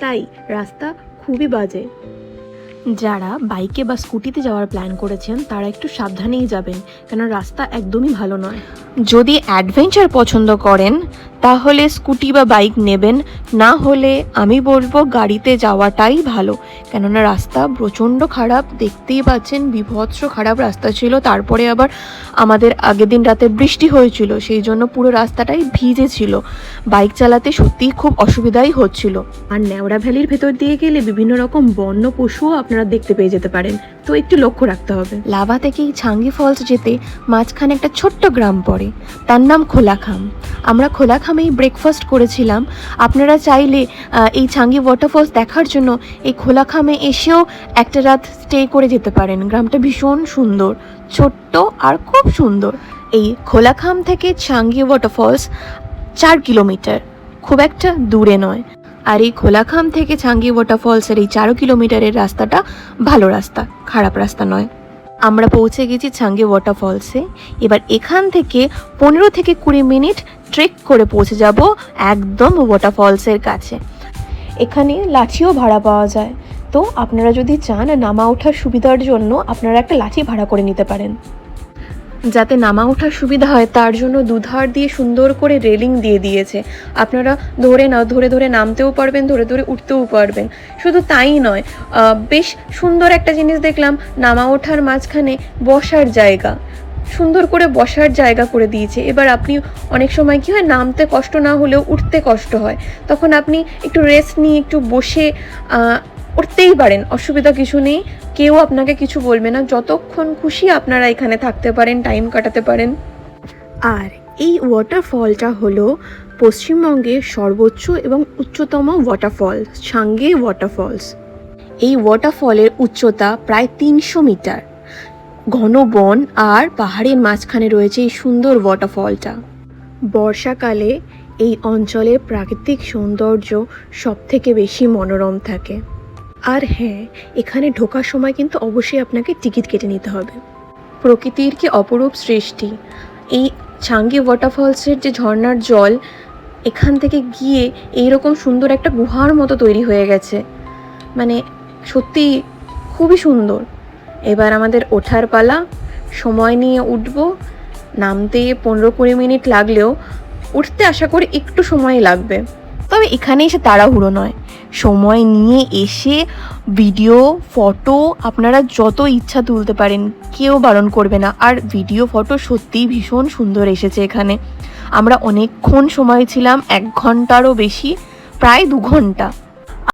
তাই রাস্তা খুবই বাজে। যারা বাইকে বা স্কুটিতে যাওয়ার প্ল্যান করেছেন তারা একটু সাবধানেই যাবেন, কেন রাস্তা একদমই ভালো নয়। যদি অ্যাডভেঞ্চার পছন্দ করেন তাহলে স্কুটি বা বাইক নেবেন, না হলে আমি বলবো গাড়িতে যাওয়াটাই ভালো, কেননা রাস্তা প্রচণ্ড খারাপ, দেখতেই পাচ্ছেন বিভৎস খারাপ রাস্তা ছিল। তারপরে আবার আমাদের আগের দিন রাতে বৃষ্টি হয়েছিল, সেই জন্য পুরো রাস্তাটাই ভিজে ছিল, বাইক চালাতে সত্যিই খুব অসুবিধাই হচ্ছিল। আর নেওড়া ভ্যালির ভেতর দিয়ে গেলে বিভিন্ন রকম বন্য পশুও আপনারা দেখতে পেয়ে যেতে পারেন, তো একটু লক্ষ্য রাখতে হবে। লাভা থেকে এই ছাঙ্গি ফলস যেতে মাঝখানে একটা ছোট্ট গ্রাম পড়ে, তার নাম খোলাখাম। আমরা খোলাখামেই ব্রেকফাস্ট করেছিলাম। আপনারা চাইলে এই ছাঙ্গি ওয়াটারফলস দেখার জন্য এই খোলাখামে এসেও একটা রাত স্টে করে যেতে পারেন। গ্রামটা ভীষণ সুন্দর, ছোট্ট আর খুব সুন্দর। এই খোলাখাম থেকে ছাঙ্গি ওয়াটারফলস 4 কিলোমিটার, খুব একটা দূরে নয়। আর এই খোলাখাম থেকে ছাঙ্গি ওয়াটারফলসের এই 4 কিলোমিটারের রাস্তাটা ভালো রাস্তা, খারাপ রাস্তা নয়। আমরা পৌঁছে গেছি ছাঙ্গি ওয়াটারফলসে। এবার এখান থেকে 15 থেকে 20 মিনিট ট্রেক করে পৌঁছে যাব একদম ওয়াটারফলসের কাছে। এখানে লাঠিও ভাড়া পাওয়া যায়, তো আপনারা যদি চান নামা ওঠার সুবিধার জন্য আপনারা একটা লাঠি ভাড়া করে নিতে পারেন। যাতে নামা ওঠার সুবিধা হয় তার জন্য দুধার দিয়ে সুন্দর করে রেলিং দিয়ে দিয়েছে, আপনারা ধরে ধরে নামতেও পারবেন, ধরে ধরে উঠতেও পারবেন। শুধু তাই নয়, বেশ সুন্দর একটা জিনিস দেখলাম, নামা ওঠার মাঝখানে বসার জায়গা, সুন্দর করে বসার জায়গা করে দিয়েছে। এবার আপনি অনেক সময় কি হয়, নামতে কষ্ট না হলেও উঠতে কষ্ট হয়, তখন আপনি একটু রেস্ট নিয়ে একটু বসে উঠতেই পারেন, অসুবিধা কিছু নেই, কেউ আপনাকে কিছু বলবে না, যতক্ষণ খুশি আপনারা এখানে থাকতে পারেন, টাইম কাটাতে পারেন। আর এই ওয়াটারফলটা হলো পশ্চিমবঙ্গের সর্বোচ্চ এবং উচ্চতম ওয়াটারফল, ছাঙ্গি ওয়াটারফলস। এই ওয়াটারফলের উচ্চতা প্রায় 300 মিটার। ঘন বন আর পাহাড়ের মাঝখানে রয়েছে এই সুন্দর ওয়াটারফলটা। বর্ষাকালে এই অঞ্চলের প্রাকৃতিক সৌন্দর্য সবথেকে বেশি মনোরম থাকে। আর হ্যাঁ, এখানে ঢোকার সময় কিন্তু অবশ্যই আপনাকে টিকিট কেটে নিতে হবে। প্রকৃতির কি অপরূপ সৃষ্টি! এই ছাঙ্গি ওয়াটারফলসের যে ঝর্ণার জল এখান থেকে গিয়ে এইরকম সুন্দর একটা গুহার মতো তৈরি হয়ে গেছে, মানে সত্যি খুবই সুন্দর। এবার আমাদের ওঠার পালা, সময় নিয়ে উঠব। নামতে 15-20 মিনিট লাগলেও উঠতে আশা করি একটু সময় লাগবে, তবে এখানে এসে তাড়াহুড়ো নয়, সময় নিয়ে এসে ভিডিও ফটো আপনারা যত ইচ্ছা তুলতে পারেন, কেউ বারণ করবে না। আর ভিডিও ফটো সত্যিই ভীষণ সুন্দর এসেছে এখানে। আমরা অনেকক্ষণ সময় ছিলাম, 1 ঘন্টারও বেশি, প্রায় 2 ঘন্টা।